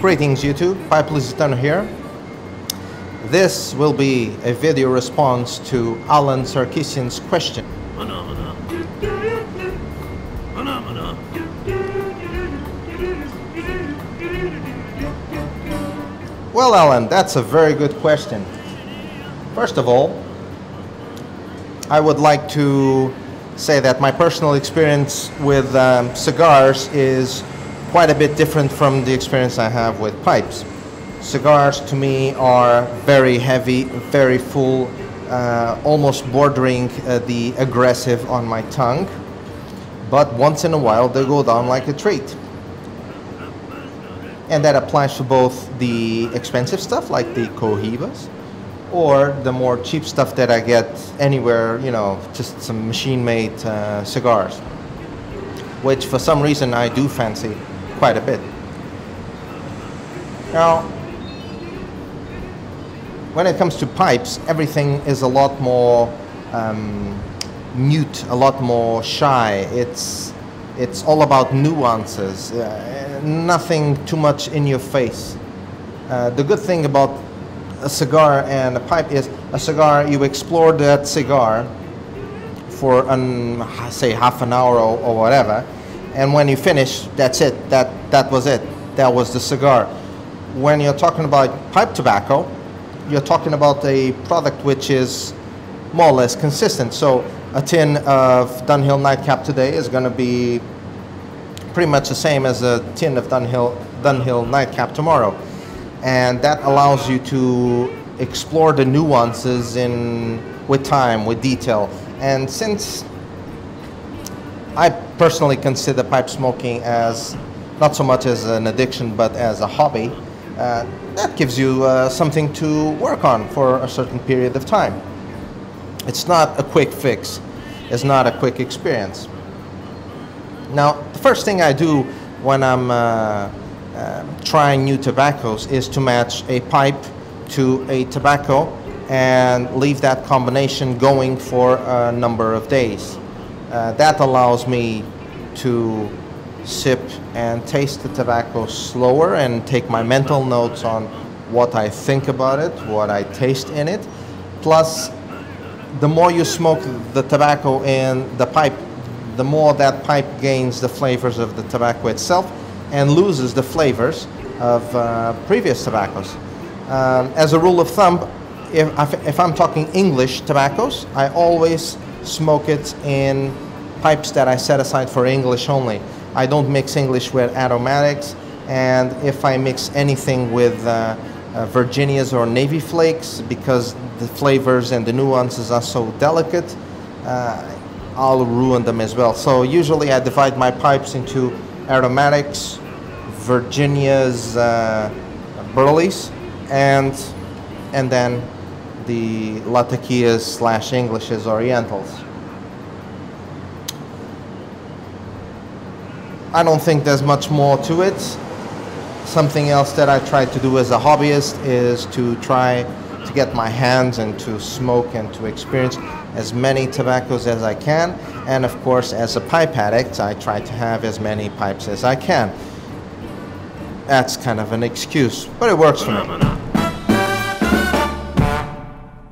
Greetings YouTube, Pipe here. This will be a video response to Alan Sarkisian's question. Well, Alan, that's a very good question. First of all, I would like to say that my personal experience with cigars is quite a bit different from the experience I have with pipes. Cigars to me are very heavy, very full, almost bordering the aggressive on my tongue, but once in a while they go down like a treat. And that applies to both the expensive stuff like the Cohibas or the more cheap stuff that I get anywhere, you know, just some machine-made cigars, which for some reason I do fancy quite a bit. Now, when it comes to pipes, everything is a lot more mute, a lot more shy. It's all about nuances, nothing too much in your face. The good thing about a cigar and a pipe is a cigar, you explore that cigar for say half an hour or whatever, and when you finish, that's it. That was it. That was the cigar. When you're talking about pipe tobacco, you're talking about a product which is more or less consistent. So a tin of Dunhill Nightcap today is going to be pretty much the same as a tin of Dunhill Nightcap tomorrow, and that allows you to explore the nuances with time, with detail. And since I personally consider pipe smoking as not so much as an addiction but as a hobby, that gives you something to work on for a certain period of time. It's not a quick fix. It's not a quick experience. Now, the first thing I do when I'm trying new tobaccos is to match a pipe to a tobacco and leave that combination going for a number of days. That allows me to sip and taste the tobacco slower and take my mental notes on what I think about it, what I taste in it. Plus, the more you smoke the tobacco in the pipe, the more that pipe gains the flavors of the tobacco itself and loses the flavors of previous tobaccos. As a rule of thumb, if I'm talking English tobaccos, I always smoke it in pipes that I set aside for English only. I don't mix English with aromatics, and if I mix anything with Virginias or Navy Flakes, because the flavors and the nuances are so delicate, I'll ruin them as well. So usually I divide my pipes into aromatics, Virginias, Burleys, and then the Latakias / Englishes, Orientals. I don't think there's much more to it. Something else that I try to do as a hobbyist is to try to get my hands and to smoke and to experience as many tobaccos as I can. And of course, as a pipe addict, I try to have as many pipes as I can. That's kind of an excuse, but it works for me.